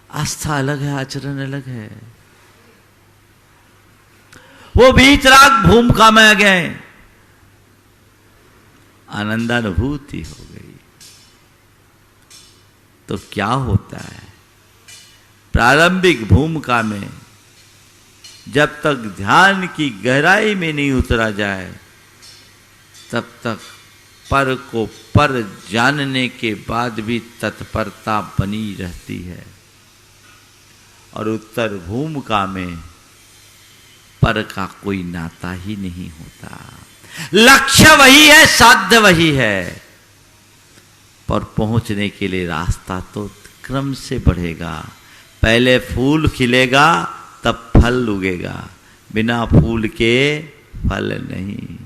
आस्था अलग है, आचरण अलग है। वो बीतराग भूमिका में गए, आनंदानुभूति हो गई। तो क्या होता है? प्रारंभिक भूमिका में जब तक ध्यान की गहराई में नहीं उतरा जाए तब तक पर को पर जानने के बाद भी तत्परता बनी रहती है, और उत्तर भूमिका में पर का कोई नाता ही नहीं होता। लक्ष्य वही है, साध्य वही है, पर पहुंचने के लिए रास्ता तो क्रम से बढ़ेगा। पहले फूल खिलेगा तब फल उगेगा, बिना फूल के फल नहीं।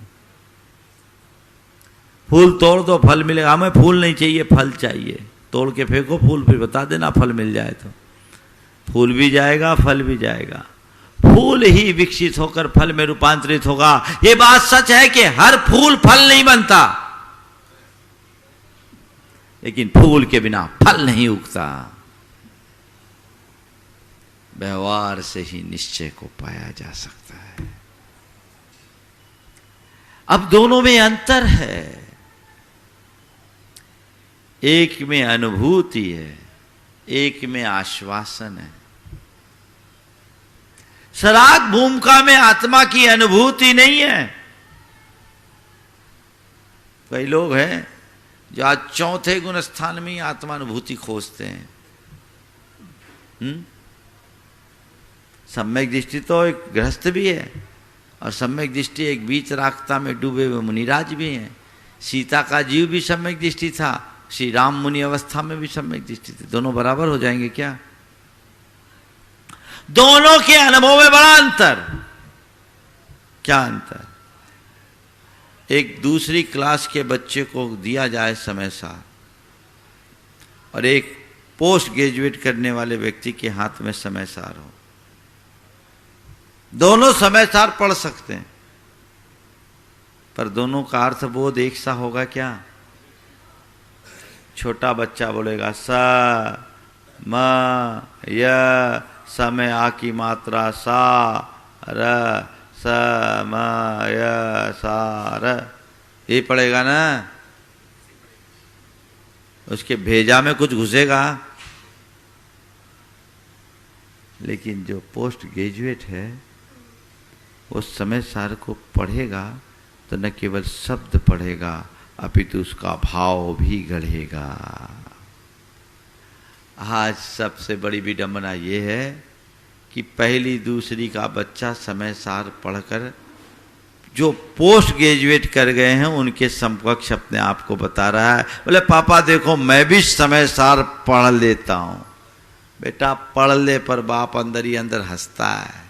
फूल तोड़ दो फल मिलेगा, हमें फूल नहीं चाहिए फल चाहिए। तोड़ के फेंको फूल, फिर बता देना फल मिल जाए तो। फूल भी जाएगा फल भी जाएगा। फूल ही विकसित होकर फल में रूपांतरित होगा। ये बात सच है कि हर फूल फल नहीं बनता, लेकिन फूल के बिना फल नहीं उगता। व्यवहार से ही निश्चय को पाया जा सकता है। अब दोनों में अंतर है। एक में अनुभूति है, एक में आश्वासन है। सराग भूमिका में आत्मा की अनुभूति नहीं है। कई लोग हैं जो आज चौथे गुण स्थान में ही आत्मानुभूति खोजते हैं। सम्यक दृष्टि तो एक गृहस्थ भी है, और सम्यक दृष्टि एक बीच रागता में डूबे हुए मुनिराज भी हैं। सीता का जीव भी सम्यक दृष्टि था, श्री राम मुनि अवस्था में भी सम्यक दृष्टि थी। दोनों बराबर हो जाएंगे क्या? दोनों के अनुभव में बड़ा अंतर। क्या अंतर? एक दूसरी क्लास के बच्चे को दिया जाए समय सार, और एक पोस्ट ग्रेजुएट करने वाले व्यक्ति के हाथ में समय सार हो। दोनों समय सार पढ़ सकते हैं, पर दोनों का अर्थ बोध एक सा होगा क्या? छोटा बच्चा बोलेगा स म य समय आ की मात्रा सा र स म य सा र, ये पड़ेगा ना। उसके भेजा में कुछ घुसेगा? लेकिन जो पोस्ट ग्रेजुएट है वो समय सार को पढ़ेगा तो न केवल शब्द पढ़ेगा अपितु उसका भाव भी गढ़ेगा। आज सबसे बड़ी विडंबना ये है कि पहली दूसरी का बच्चा समय सार पढ़कर जो पोस्ट ग्रेजुएट कर गए हैं उनके समकक्ष अपने आप को बता रहा है, बोले पापा देखो मैं भी समय सार पढ़ लेता हूं। बेटा पढ़ ले, पर बाप अंदर ही अंदर हंसता है।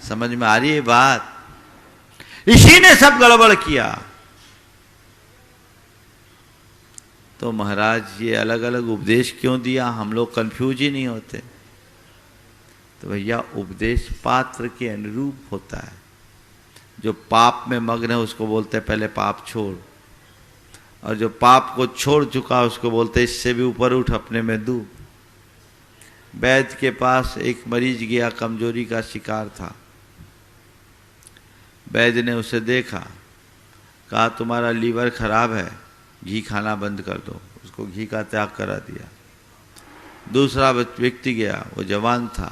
समझ में आ रही है बात? इसी ने सब गड़बड़ किया। तो महाराज ये अलग अलग उपदेश क्यों दिया, हम लोग कंफ्यूज ही नहीं होते? तो भैया उपदेश पात्र के अनुरूप होता है। जो पाप में मग्न है उसको बोलते हैं पहले पाप छोड़, और जो पाप को छोड़ चुका उसको बोलते हैं इससे भी ऊपर उठ, अपने में डूब। वैद्य के पास एक मरीज गया, कमजोरी का शिकार था। वैद्य ने उसे देखा, कहा तुम्हारा लीवर खराब है, घी खाना बंद कर दो। उसको घी का त्याग करा दिया। दूसरा व्यक्ति गया, वो जवान था,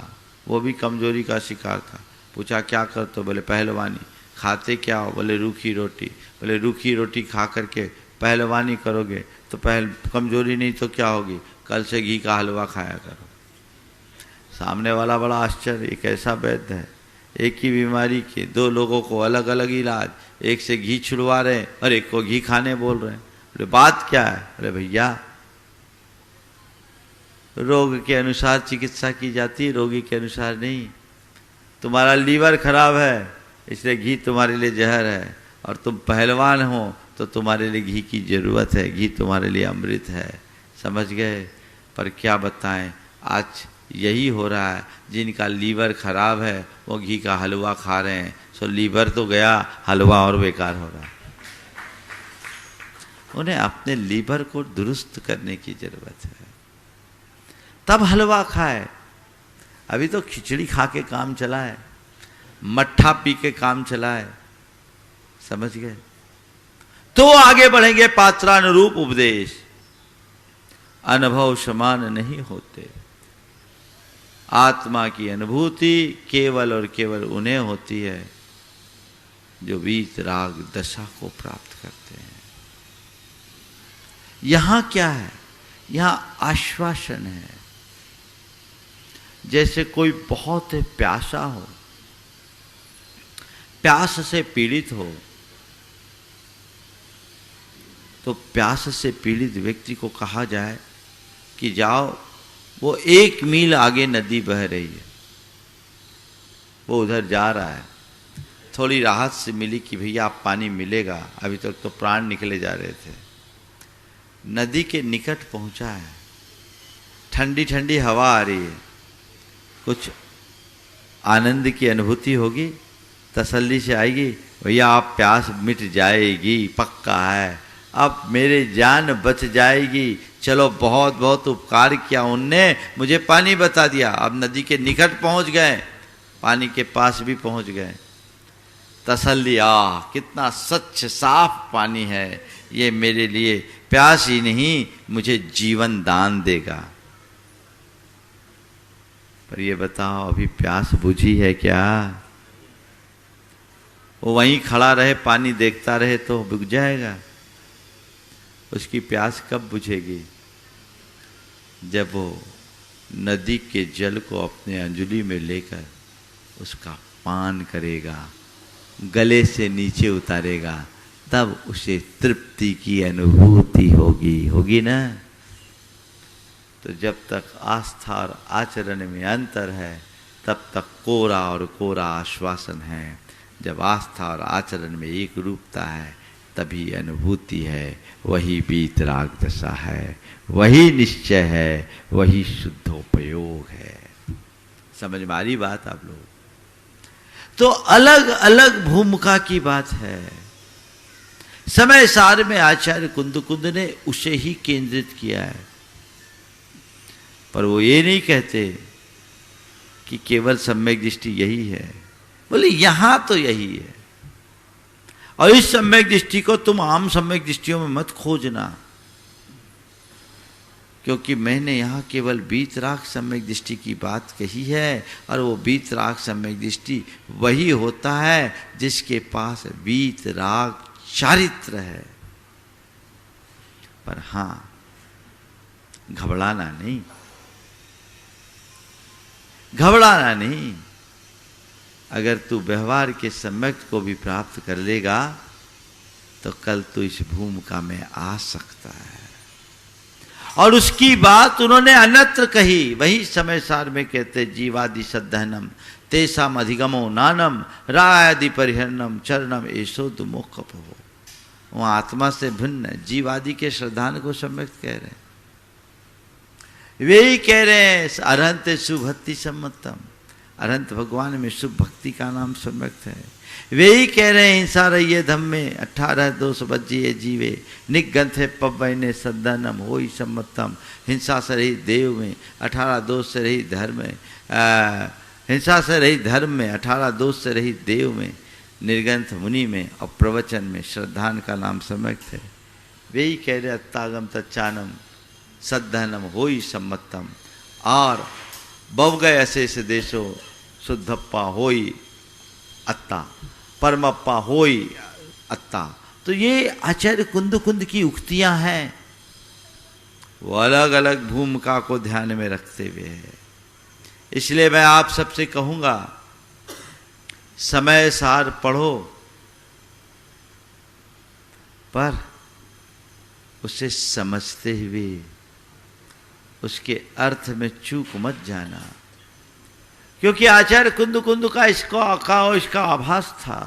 वो भी कमजोरी का शिकार था। पूछा क्या करते हो? बोले पहलवानी। खाते क्या हो? बोले रूखी रोटी। बोले रूखी रोटी खा करके पहलवानी करोगे तो कमजोरी नहीं तो क्या होगी? कल से घी का हलवा खाया करो। सामने वाला बड़ा आश्चर्य, एक ऐसा वैद्य है, एक ही बीमारी के दो लोगों को अलग अलग इलाज, एक से घी छुड़वा रहे और एक को घी खाने बोल रहे हैं। बोले बात क्या है? बोले भैया रोग के अनुसार चिकित्सा की जाती है, रोगी के अनुसार नहीं। तुम्हारा लीवर खराब है इसलिए घी तुम्हारे लिए जहर है, और तुम पहलवान हो तो तुम्हारे लिए घी की जरूरत है, घी तुम्हारे लिए अमृत है। समझ गए? पर क्या बताएं, आज यही हो रहा है। जिनका लीवर खराब है वो घी का हलवा खा रहे हैं, सो लीवर तो गया, हलवा और बेकार हो रहा है। उन्हें अपने लीवर को दुरुस्त करने की जरूरत है, तब हलवा खाए। अभी तो खिचड़ी खा के काम चला है, मट्ठा पी के काम चला है। समझ गए? तो आगे बढ़ेंगे। पात्रानुरूप उपदेश। अनुभव समान नहीं होते। आत्मा की अनुभूति केवल और केवल उन्हें होती है जो वीत राग दशा को प्राप्त करते हैं। यहां क्या है? यहां आश्वासन है। जैसे कोई बहुत प्यासा हो, प्यास से पीड़ित हो, तो प्यास से पीड़ित व्यक्ति को कहा जाए कि जाओ, वो 1 मील आगे नदी बह रही है, वो उधर जा रहा है। थोड़ी राहत से मिली कि भैया आप पानी मिलेगा, अभी तक तो प्राण निकले जा रहे थे। नदी के निकट पहुंचा है, ठंडी ठंडी हवा आ रही है, कुछ आनंद की अनुभूति होगी, तसल्ली से आएगी, भैया आप प्यास मिट जाएगी, पक्का है, अब मेरे जान बच जाएगी। चलो बहुत बहुत उपकार किया उनने, मुझे पानी बता दिया। अब नदी के निकट पहुंच गए, पानी के पास भी पहुंच गए। तसल्ली, कितना स्वच्छ साफ पानी है, ये मेरे लिए प्यास ही नहीं मुझे जीवन दान देगा। पर ये बताओ अभी प्यास बुझी है क्या? वो वहीं खड़ा रहे, पानी देखता रहे तो बुझ जाएगा। उसकी प्यास कब बुझेगी? जब वो नदी के जल को अपने अंजुली में लेकर उसका पान करेगा, गले से नीचे उतारेगा, तब उसे तृप्ति की अनुभूति होगी ना। तो जब तक आस्था और आचरण में अंतर है तब तक कोरा और कोरा आश्वासन है। जब आस्था और आचरण में एक रूपता है तभी अनुभूति है, वही वीतराग दशा है, वही निश्चय है, वही शुद्धोपयोग है। समझ में आ रही बात आप लोग? तो अलग अलग भूमिका की बात है। समय सार में आचार्य कुंद ने उसे ही केंद्रित किया है, पर वो ये नहीं कहते कि केवल सम्यक दृष्टि यही है। बोले यहां तो यही है, और इस सम्यक दृष्टि को तुम आम सम्यक दृष्टियों में मत खोजना। क्योंकि मैंने यहाँ केवल वीतराग सम्यक दृष्टि की बात कही है, और वो वीतराग सम्यक दृष्टि वही होता है जिसके पास वीतराग चारित्र है। पर हाँ, घबराना नहीं, घबराना नहीं। अगर तू व्यवहार के सम्यक को भी प्राप्त कर लेगा तो कल तू इस भूमिका में आ सकता है। और उसकी बात उन्होंने अन्यत्र कही, वही समय सार में कहते जीवादि सद्धनम तेसाम अधिगमो नानम रायादि परिहरणम चरणम एसो दुमोख हो। वहां आत्मा से भिन्न जीवादि के श्रद्धान को सम्यक कह रहे हैं। वे ही कह रहे हैं अरहंत सुभक्ति सम्मतम, अरहंत भगवान में शुभ भक्ति का नाम सम्यक है। वे ही कह रहे हैं हिंसा रही है धम में 18 दोष बज्जिए जीवे निगंथ है पवने सद्धनम हो ही सम्मतम। हिंसा से रहित देव में 18 दोष से रहित धर्म में, हिंसा से रहित धर्म में 18 दोष से रहित देव में, निर्गंथ मुनि में और प्रवचन में श्रद्धान का नाम सम्यक है। वे ही कह रहे अत्तागम तच्चानम सद्धनम हो ही सम्मतम। और बव गए अशेष देशो शुद्धप्पा होई अत्ता परमप्पा होई अत्ता। तो ये आचार्य कुंद कुंद की उक्तियां हैं, वो अलग अलग भूमिका को ध्यान में रखते हुए है। इसलिए मैं आप सबसे कहूंगा समय सार पढ़ो, पर उसे समझते हुए उसके अर्थ में चूक मत जाना। क्योंकि आचार्य कुंद कुंद का इसका आभास था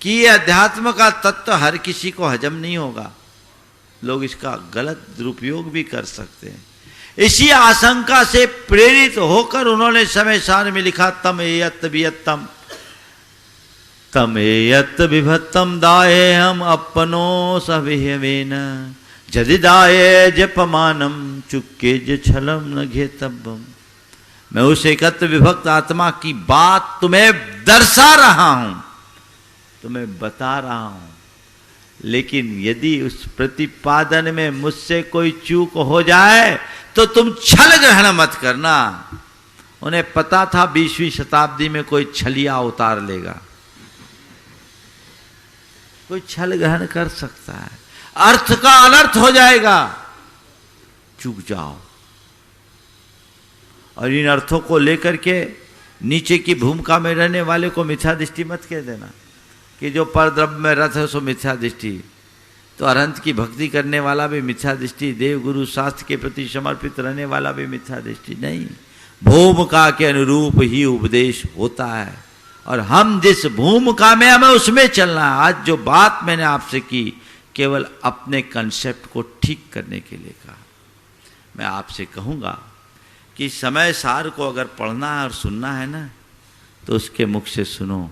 कि ये अध्यात्म का तत्व हर किसी को हजम नहीं होगा, लोग इसका गलत दुरुपयोग भी कर सकते हैं। इसी आशंका से प्रेरित होकर उन्होंने समय सार में लिखा तम एयत वियत्तम तम एयत विभत्तम दाये हम अपनो सविहवेन जदि दाये जपमानम चुक्के ज छलम न घेतब्बम। मैं उस एकत्र विभक्त आत्मा की बात तुम्हें दर्शा रहा हूं, तुम्हें बता रहा हूं, लेकिन यदि उस प्रतिपादन में मुझसे कोई चूक हो जाए तो तुम छल ग्रहण मत करना। उन्हें पता था 20वीं शताब्दी में कोई छलिया उतार लेगा, कोई छल ग्रहण कर सकता है, अर्थ का अनर्थ हो जाएगा, चूक जाओ। और इन अर्थों को लेकर के नीचे की भूमिका में रहने वाले को मिथ्या दृष्टि मत कह देना कि जो परद्रव्य में रथ है सो मिथ्या दृष्टि। तो अरहंत की भक्ति करने वाला भी मिथ्या दृष्टि, देव गुरु शास्त्र के प्रति समर्पित रहने वाला भी मिथ्या दृष्टि नहीं। भूमिका के अनुरूप ही उपदेश होता है, और हम जिस भूमिका में हमें उसमें चलना है। आज जो बात मैंने आपसे की केवल अपने कंसेप्ट को ठीक करने के लिए कहा। मैं आपसे कहूँगा कि समय सार को अगर पढ़ना है और सुनना है ना, तो उसके मुख से सुनो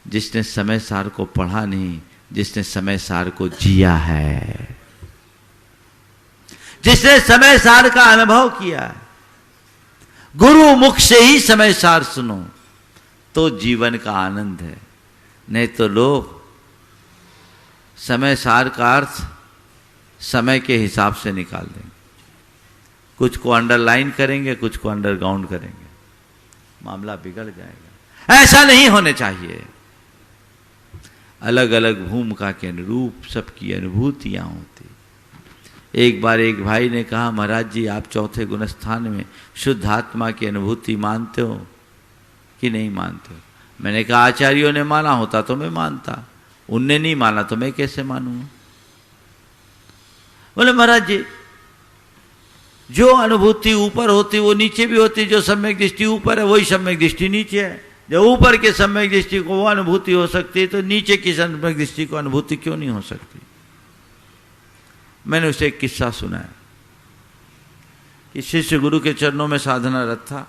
जिसने समय सार को पढ़ा नहीं, जिसने समय सार को जिया है, जिसने समय सार का अनुभव किया है। गुरु मुख से ही समय सार सुनो तो जीवन का आनंद है। नहीं तो लोग समय सार का अर्थ समय के हिसाब से निकाल देंगे, कुछ को अंडरलाइन करेंगे, कुछ को अंडरग्राउंड करेंगे, मामला बिगड़ जाएगा। ऐसा नहीं होने चाहिए। अलग अलग भूमिका के अनुरूप सबकी अनुभूतियां होती। एक बार एक भाई ने कहा, महाराज जी आप चौथे गुणस्थान में शुद्ध आत्मा की अनुभूति मानते हो कि नहीं मानते हो? मैंने कहा आचार्यों ने माना होता तो मैं मानता, उनने नहीं माना तो मैं कैसे मानूंगा? बोले महाराज जी जो अनुभूति ऊपर होती वो नीचे भी होती, जो सम्यक दृष्टि ऊपर है वही सम्यक दृष्टि नीचे है। जब ऊपर के सम्यक दृष्टि को वो अनुभूति हो सकती है तो नीचे की सम्यक दृष्टि को अनुभूति क्यों नहीं हो सकती? मैंने उसे एक किस्सा सुनाया कि शिष्य गुरु के चरणों में साधना रत था।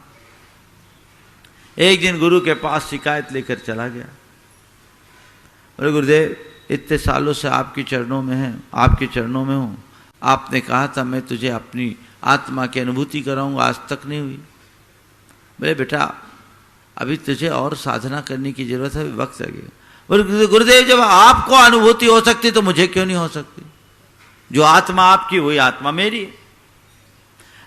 एक दिन गुरु के पास शिकायत लेकर चला गया। बोले गुरुदेव इतने सालों से आपके चरणों में है, आपके चरणों में हूं, आपने कहा था मैं तुझे अपनी आत्मा की अनुभूति कराऊंगा, आज तक नहीं हुई। बोले बेटा अभी तुझे और साधना करने की जरूरत है, वक्त लगेगा। बोले गुरुदेव जब आपको अनुभूति हो सकती तो मुझे क्यों नहीं हो सकती? जो आत्मा आपकी वही आत्मा मेरी है।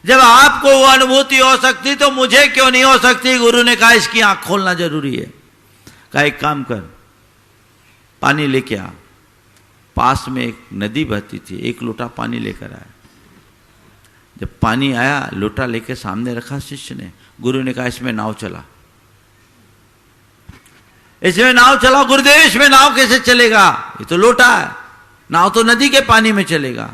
जब आपको वो अनुभूति हो सकती तो मुझे क्यों नहीं हो सकती? गुरु ने कहा इसकी आंख खोलना जरूरी है। कहा एक काम कर, पानी लेके आ। पास में एक नदी बहती थी, एक लोटा पानी लेकर आया। जब पानी आया, लोटा लेके सामने रखा शिष्य ने। गुरु ने कहा इसमें नाव चला, इसमें नाव चला। गुरुदेव इसमें नाव कैसे चलेगा? ये तो लोटा है, नाव तो नदी के पानी में चलेगा।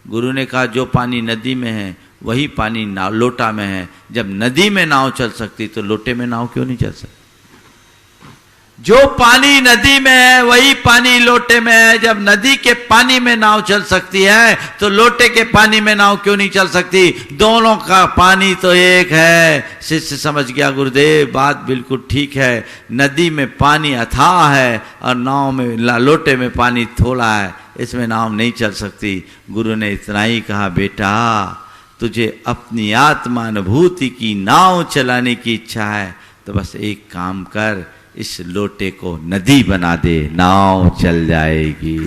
गुरु ने कहा जो पानी नदी में है वही पानी नाव लोटा में है। जब नदी में नाव चल सकती तो लोटे में नाव क्यों नहीं चल सकती? जो पानी नदी में है वही पानी लोटे में है। जब नदी के पानी में नाव चल सकती है तो लोटे के पानी में नाव क्यों नहीं चल सकती? दोनों का पानी तो एक है। शिष्य समझ गया गुरुदेव बात बिल्कुल ठीक है। नदी में पानी अथाह है और नाव में लोटे में पानी थोड़ा है, इसमें नाव नहीं चल सकती। गुरु ने इतना ही कहा, बेटा तुझे अपनी आत्मानुभूति की नाव चलाने की इच्छा है तो बस एक काम कर, इस लोटे को नदी बना दे, नाव चल जाएगी।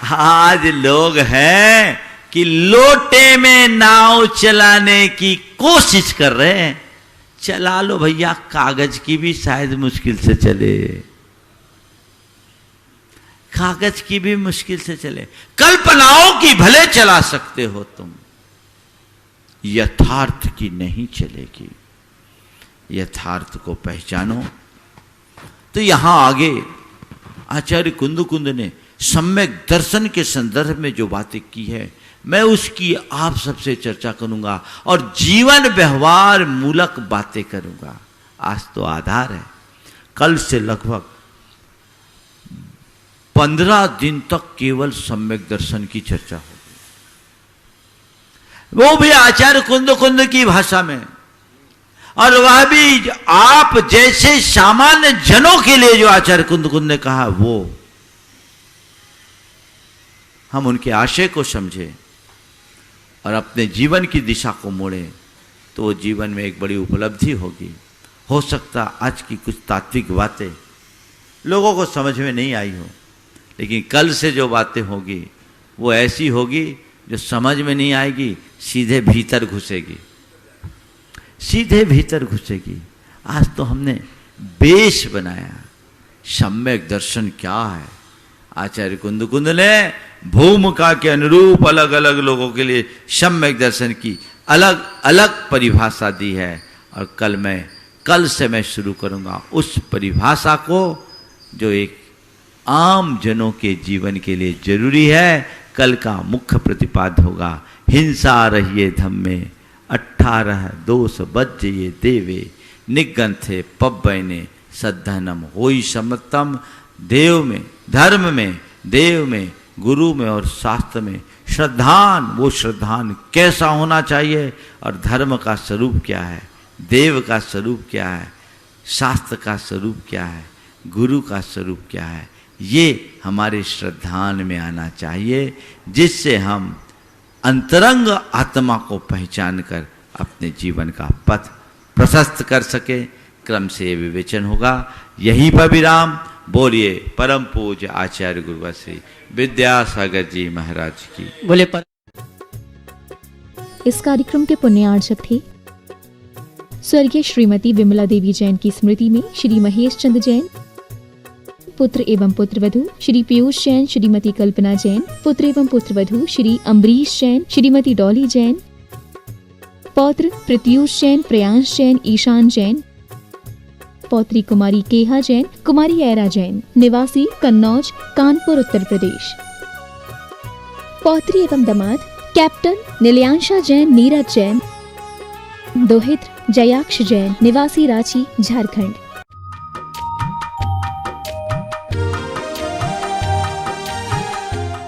आज लोग हैं कि लोटे में नाव चलाने की कोशिश कर रहे हैं। चला लो भैया, कागज की भी शायद मुश्किल से चले, कागज की भी मुश्किल से चले, कल्पनाओं की भले चला सकते हो तुम, यथार्थ की नहीं चलेगी। यथार्थ को पहचानो। तो यहां आगे आचार्य कुंद ने सम्यक दर्शन के संदर्भ में जो बातें की है, मैं उसकी आप सबसे चर्चा करूंगा और जीवन व्यवहार मूलक बातें करूंगा। आज तो आधार है, कल से लगभग 15 दिन तक केवल सम्यक दर्शन की चर्चा होगी, वो भी आचार्य कुंद की भाषा में, और वह भी आप जैसे सामान्य जनों के लिए जो आचार्य कुंद ने कहा वो हम उनके आशय को समझे और अपने जीवन की दिशा को मोड़े तो वो जीवन में एक बड़ी उपलब्धि होगी। हो सकता आज की कुछ तात्विक बातें लोगों को समझ में नहीं आई हो, लेकिन कल से जो बातें होगी वो ऐसी होगी जो समझ में नहीं आएगी, सीधे भीतर घुसेगी, सीधे भीतर घुसेगी। आज तो हमने बेस बनाया, सम्यक दर्शन क्या है। आचार्य कुंद ने भूमिका के अनुरूप अलग अलग लोगों के लिए सम्यक दर्शन की अलग अलग परिभाषा दी है, और कल से मैं शुरू करूंगा उस परिभाषा को जो एक आम जनों के जीवन के लिए जरूरी है। कल का मुख्य प्रतिपाद होगा, हिंसा रहिए धम्मे 18 दोष बज्जे देवे निगंथे पब्बैने सद्धनम होई समत्तम। देव में, धर्म में, देव में, गुरु में और शास्त्र में श्रद्धान, वो श्रद्धान कैसा होना चाहिए और धर्म का स्वरूप क्या है, देव का स्वरूप क्या है, शास्त्र का स्वरूप क्या है, गुरु का स्वरूप क्या है, ये हमारे श्रद्धान में आना चाहिए, जिससे हम अंतरंग आत्मा को पहचान कर अपने जीवन का पथ प्रशस्त कर सके। क्रम से विवेचन होगा। यहीं पर विराम। बोलिए परम पूज्य आचार्य गुरु श्री विद्यासागर जी महाराज की। बोले पर इस कार्यक्रम के पुण्यार्चक थे स्वर्गीय श्रीमती विमला देवी जैन की स्मृति में श्री महेश चंद जैन, पुत्र एवं पुत्रवधू श्री पीयूष जैन, श्रीमती कल्पना जैन, पुत्र एवं पुत्रवधू श्री अम्बरीश जैन, श्रीमती डॉली जैन, पौत्र प्रत्यूष जैन, प्रयांश जैन, ईशान जैन, पौत्री कुमारी केहा जैन, कुमारी ऐरा जैन, निवासी कन्नौज, कानपुर, उत्तर प्रदेश। पौत्री एवं दामाद कैप्टन नीलियांशा जैन, नीरज जैन, दोहित्र जयाक्ष जैन, निवासी रांची, झारखंड।